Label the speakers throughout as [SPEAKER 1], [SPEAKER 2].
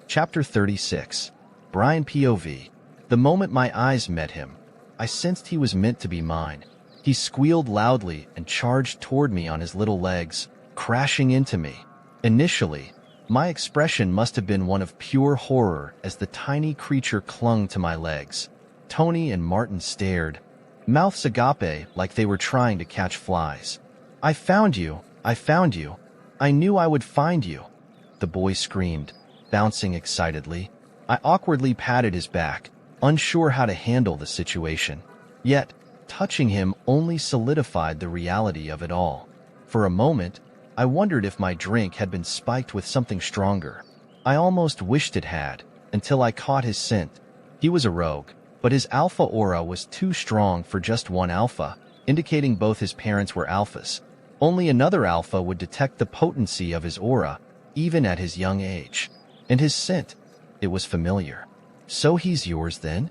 [SPEAKER 1] Chapter 36. Brian POV. The moment my eyes met him, I sensed he was meant to be mine. He squealed loudly and charged toward me on his little legs, crashing into me. Initially, my expression must have been one of pure horror as the tiny creature clung to my legs. Tony and Martin stared, mouths agape like they were trying to catch flies. "I found you! I found you! I knew I would find you!" the boy screamed, bouncing excitedly. I awkwardly patted his back, unsure how to handle the situation. Yet, touching him only solidified the reality of it all. For a moment, I wondered if my drink had been spiked with something stronger. I almost wished it had, until I caught his scent. He was a rogue, but his alpha aura was too strong for just one alpha, indicating both his parents were alphas. Only another alpha would detect the potency of his aura, even at his young age. And his scent, it was familiar. "So he's yours then?"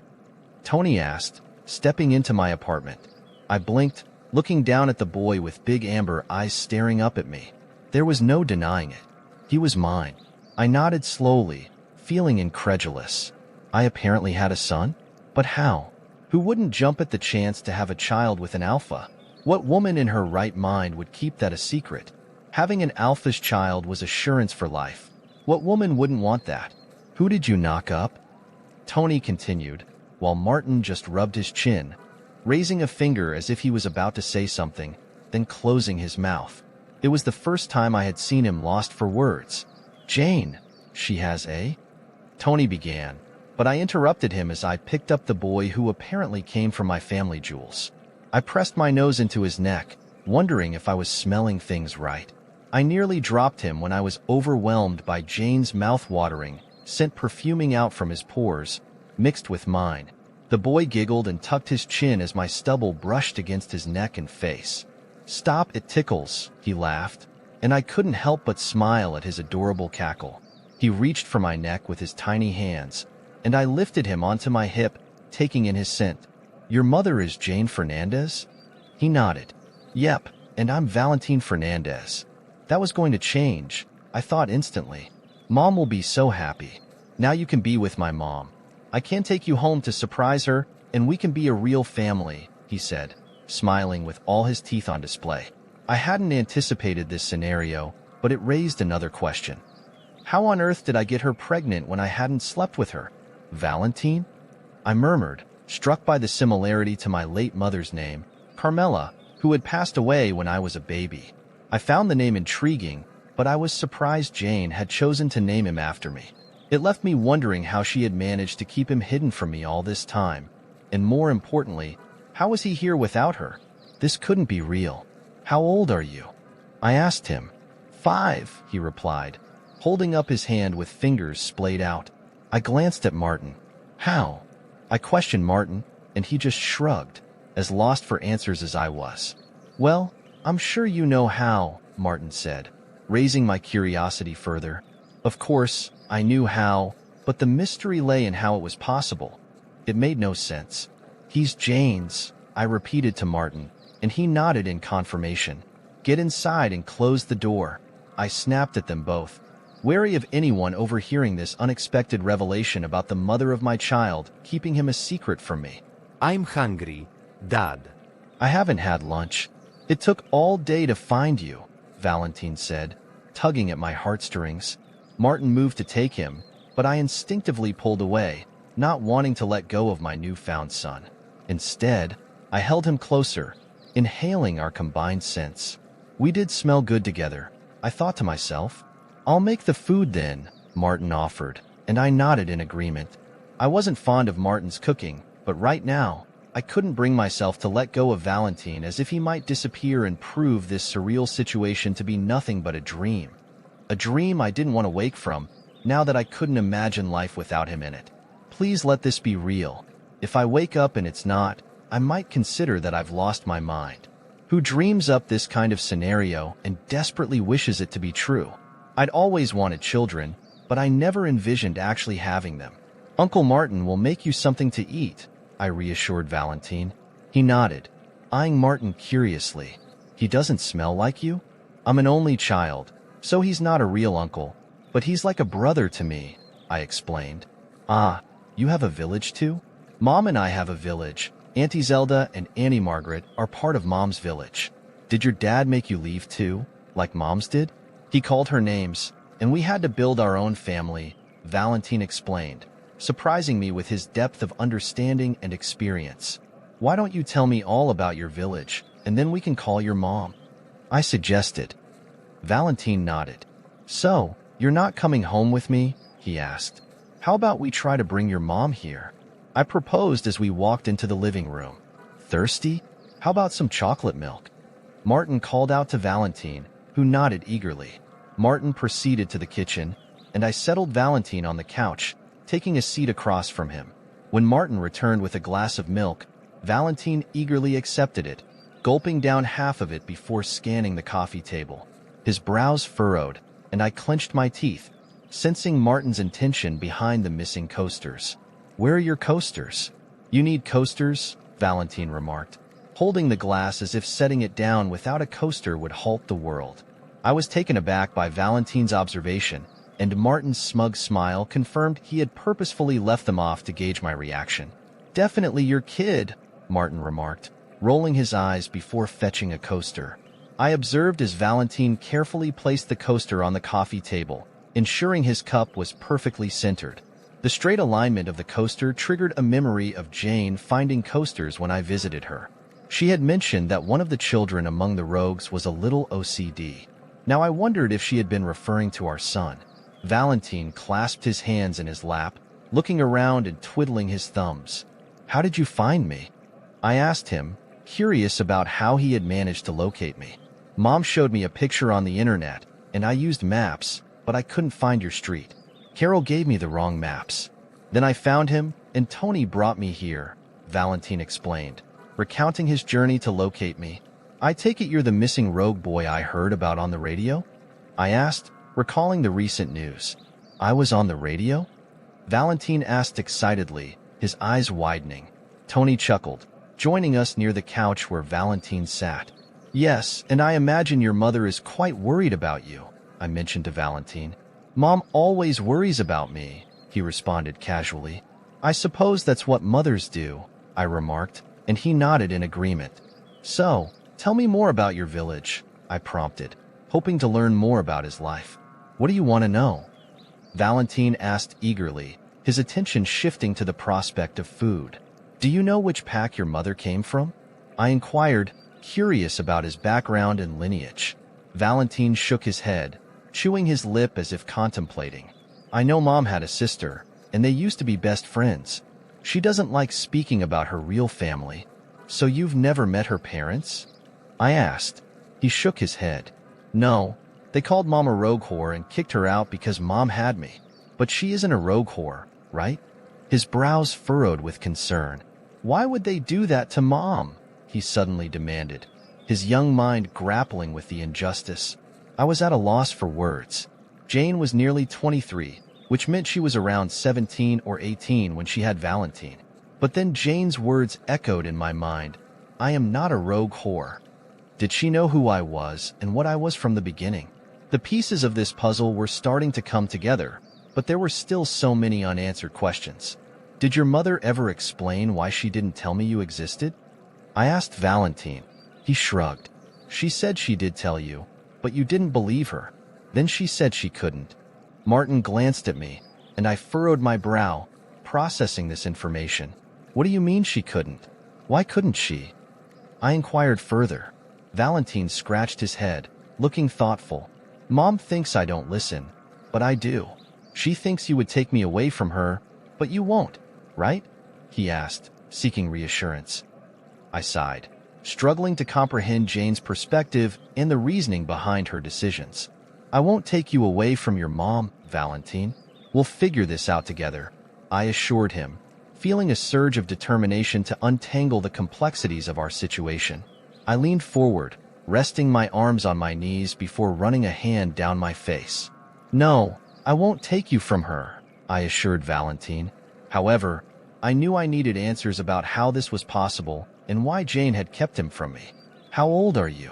[SPEAKER 1] Tony asked, stepping into my apartment. I blinked, looking down at the boy with big amber eyes staring up at me. There was no denying it. He was mine. I nodded slowly, feeling incredulous. I apparently had a son? But how? Who wouldn't jump at the chance to have a child with an alpha? What woman in her right mind would keep that a secret? Having an alpha's child was assurance for life. What woman wouldn't want that? "Who did you knock up?" Tony continued, while Martin just rubbed his chin, raising a finger as if he was about to say something, then closing his mouth. It was the first time I had seen him lost for words. "Jane, she has a?" Tony began, but I interrupted him as I picked up the boy who apparently came from my family jewels. I pressed my nose into his neck, wondering if I was smelling things right. I nearly dropped him when I was overwhelmed by Jane's mouth-watering scent perfuming out from his pores, mixed with mine. The boy giggled and tucked his chin as my stubble brushed against his neck and face. "Stop, it tickles," he laughed, and I couldn't help but smile at his adorable cackle. He reached for my neck with his tiny hands, and I lifted him onto my hip, taking in his scent. "Your mother is Jane Fernandez?" He nodded. "Yep, and I'm Valentine Fernandez." That was going to change, I thought instantly. "Mom will be so happy. Now you can be with my mom. I can take you home to surprise her, and we can be a real family," he said, smiling with all his teeth on display. I hadn't anticipated this scenario, but it raised another question. How on earth did I get her pregnant when I hadn't slept with her? "Valentine?" I murmured, struck by the similarity to my late mother's name, Carmela, who had passed away when I was a baby. I found the name intriguing, but I was surprised Jane had chosen to name him after me. It left me wondering how she had managed to keep him hidden from me all this time, and more importantly, how was he here without her? This couldn't be real. "How old are you?" I asked him. "5," he replied, holding up his hand with fingers splayed out. I glanced at Martin. "How?" I questioned Martin, and he just shrugged, as lost for answers as I was. "Well, I'm sure you know how," Martin said, raising my curiosity further. Of course, I knew how, but the mystery lay in how it was possible. It made no sense. "He's Jane's," I repeated to Martin, and he nodded in confirmation. "Get inside and close the door." I snapped at them both, wary of anyone overhearing this unexpected revelation about the mother of my child, keeping him a secret from me.
[SPEAKER 2] "I'm hungry, Dad."
[SPEAKER 1] "I haven't had lunch. It took all day to find you," Valentine said, tugging at my heartstrings. Martin moved to take him, but I instinctively pulled away, not wanting to let go of my newfound son. Instead, I held him closer, inhaling our combined scents. We did smell good together, I thought to myself. "I'll make the food then," Martin offered, and I nodded in agreement. I wasn't fond of Martin's cooking, but right now, I couldn't bring myself to let go of Valentine as if he might disappear and prove this surreal situation to be nothing but a dream. A dream I didn't want to wake from, now that I couldn't imagine life without him in it. Please let this be real. If I wake up and it's not, I might consider that I've lost my mind. Who dreams up this kind of scenario and desperately wishes it to be true? I'd always wanted children, but I never envisioned actually having them. "Uncle Martin will make you something to eat," I reassured Valentine. He nodded, eyeing Martin curiously. "He doesn't smell like you?" "I'm an only child, so he's not a real uncle, but he's like a brother to me," I explained. Ah, you have a village too? Mom and I have a village. Auntie Zelda and Annie Margaret are part of Mom's village. Did your dad make you leave too, like Mom's did? He called her names, and we had to build our own family, Valentine explained, surprising me with his depth of understanding and experience. Why don't you tell me all about your village, and then we can call your mom? I suggested. Valentine nodded. So, you're not coming home with me? He asked. How about we try to bring your mom here? I proposed as we walked into the living room. Thirsty? How about some chocolate milk? Martin called out to Valentine, who nodded eagerly. Martin proceeded to the kitchen, and I settled Valentine on the couch, taking a seat across from him. When Martin returned with a glass of milk, Valentine eagerly accepted it, gulping down half of it before scanning the coffee table. His brows furrowed, and I clenched my teeth, sensing Martin's intention behind the missing coasters. Where are your coasters? You need coasters, Valentine remarked, holding the glass as if setting it down without a coaster would halt the world. I was taken aback by Valentine's observation, and Martin's smug smile confirmed he had purposefully left them off to gauge my reaction. Definitely your kid, Martin remarked, rolling his eyes before fetching a coaster. I observed as Valentine carefully placed the coaster on the coffee table, ensuring his cup was perfectly centered. The straight alignment of the coaster triggered a memory of Jane finding coasters when I visited her. She had mentioned that one of the children among the rogues was a little OCD. Now I wondered if she had been referring to our son. Valentine clasped his hands in his lap, looking around and twiddling his thumbs. How did you find me? I asked him, curious about how he had managed to locate me. Mom showed me a picture on the internet, and I used maps, but I couldn't find your street. Carol gave me the wrong maps. Then I found him, and Tony brought me here, Valentine explained, recounting his journey to locate me. I take it you're the missing rogue boy I heard about on the radio? I asked, recalling the recent news. I was on the radio? Valentine asked excitedly, his eyes widening. Tony chuckled, joining us near the couch where Valentine sat. Yes, and I imagine your mother is quite worried about you, I mentioned to Valentine. Mom always worries about me, he responded casually. I suppose that's what mothers do, I remarked, and he nodded in agreement. So, tell me more about your village, I prompted, hoping to learn more about his life. What do you want to know? Valentine asked eagerly, his attention shifting to the prospect of food. Do you know which pack your mother came from? I inquired, curious about his background and lineage. Valentine shook his head, chewing his lip as if contemplating. I know Mom had a sister, and they used to be best friends. She doesn't like speaking about her real family. So you've never met her parents? I asked. He shook his head. No, they called Mom a rogue whore and kicked her out because Mom had me. But she isn't a rogue whore, right? His brows furrowed with concern. Why would they do that to Mom? He suddenly demanded, his young mind grappling with the injustice. I was at a loss for words. Jane was nearly 23, which meant she was around 17 or 18 when she had Valentine. But then Jane's words echoed in my mind. I am not a rogue whore. Did she know who I was and what I was from the beginning? The pieces of this puzzle were starting to come together, but there were still so many unanswered questions. Did your mother ever explain why she didn't tell me you existed? I asked Valentine. He shrugged. She said she did tell you, but you didn't believe her. Then she said she couldn't. Martin glanced at me, and I furrowed my brow, processing this information. What do you mean she couldn't? Why couldn't she? I inquired further. Valentine scratched his head, looking thoughtful. Mom thinks I don't listen, but I do. She thinks you would take me away from her, but you won't, right? He asked, seeking reassurance. I sighed, struggling to comprehend Jane's perspective and the reasoning behind her decisions. I won't take you away from your mom, Valentine. We'll figure this out together, I assured him, feeling a surge of determination to untangle the complexities of our situation. I leaned forward, resting my arms on my knees before running a hand down my face. No, I won't take you from her, I assured Valentine. However, I knew I needed answers about how this was possible and why Jane had kept him from me. How old are you?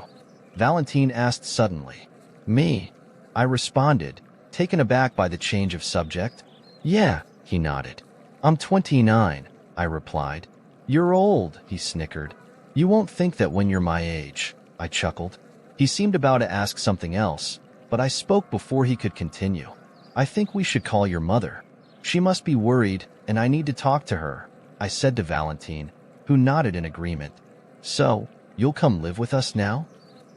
[SPEAKER 1] Valentine asked suddenly. Me, I responded, taken aback by the change of subject. Yeah, he nodded. I'm 29, I replied. You're old, he snickered. You won't think that when you're my age, I chuckled. He seemed about to ask something else, but I spoke before he could continue. I think we should call your mother. She must be worried, and I need to talk to her, I said to Valentine, who nodded in agreement. So, you'll come live with us now?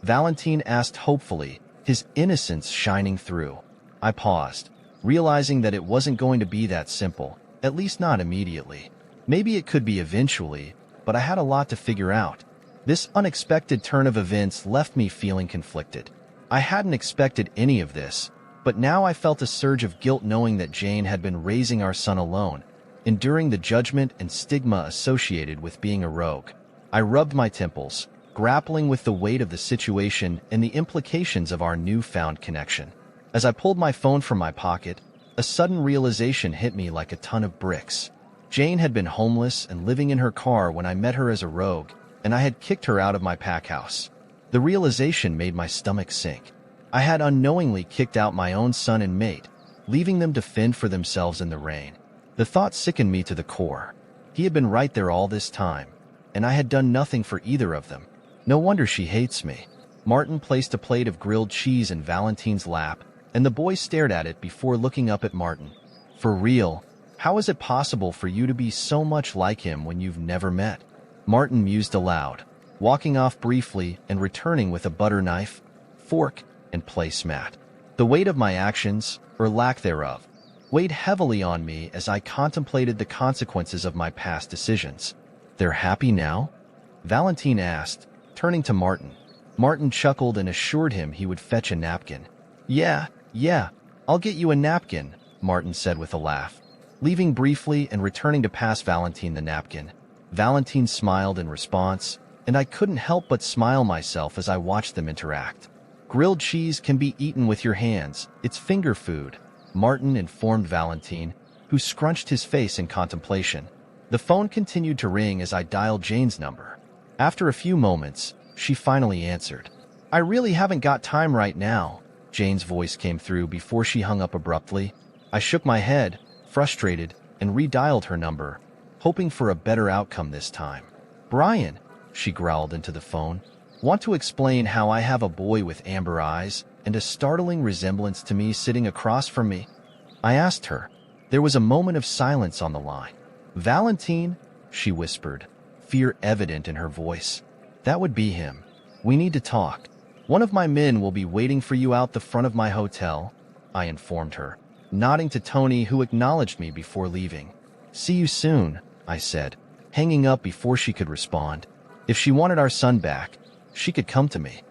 [SPEAKER 1] Valentine asked hopefully, his innocence shining through. I paused, realizing that it wasn't going to be that simple, at least not immediately. Maybe it could be eventually, but I had a lot to figure out. This unexpected turn of events left me feeling conflicted. I hadn't expected any of this, but now I felt a surge of guilt knowing that Jane had been raising our son alone, enduring the judgment and stigma associated with being a rogue. I rubbed my temples, grappling with the weight of the situation and the implications of our newfound connection. As I pulled my phone from my pocket, a sudden realization hit me like a ton of bricks. Jane had been homeless and living in her car when I met her as a rogue, and I had kicked her out of my pack house. The realization made my stomach sink. I had unknowingly kicked out my own son and mate, leaving them to fend for themselves in the rain. The thought sickened me to the core. He had been right there all this time, and I had done nothing for either of them. No wonder she hates me. Martin placed a plate of grilled cheese in Valentine's lap, and the boy stared at it before looking up at Martin. For real, how is it possible for you to be so much like him when you've never met? Martin mused aloud, walking off briefly and returning with a butter knife, fork, and placemat. The weight of my actions, or lack thereof, weighed heavily on me as I contemplated the consequences of my past decisions. They're happy now? Valentine asked, turning to Martin. Martin chuckled and assured him he would fetch a napkin. Yeah, I'll get you a napkin, Martin said with a laugh, leaving briefly and returning to pass Valentine the napkin. Valentine smiled in response, and I couldn't help but smile myself as I watched them interact. Grilled cheese can be eaten with your hands. It's finger food, Martin informed Valentine, who scrunched his face in contemplation. The phone continued to ring as I dialed Jane's number. After a few moments, she finally answered. I really haven't got time right now, Jane's voice came through before she hung up abruptly. I shook my head, frustrated, and redialed her number, hoping for a better outcome this time. Brian, she growled into the phone, want to explain how I have a boy with amber eyes and a startling resemblance to me sitting across from me? I asked her. There was a moment of silence on the line. Valentine, she whispered, fear evident in her voice. That would be him. We need to talk. One of my men will be waiting for you out the front of my hotel, I informed her, nodding to Tony, who acknowledged me before leaving. See you soon, I said, hanging up before she could respond. If she wanted our son back, she could come to me.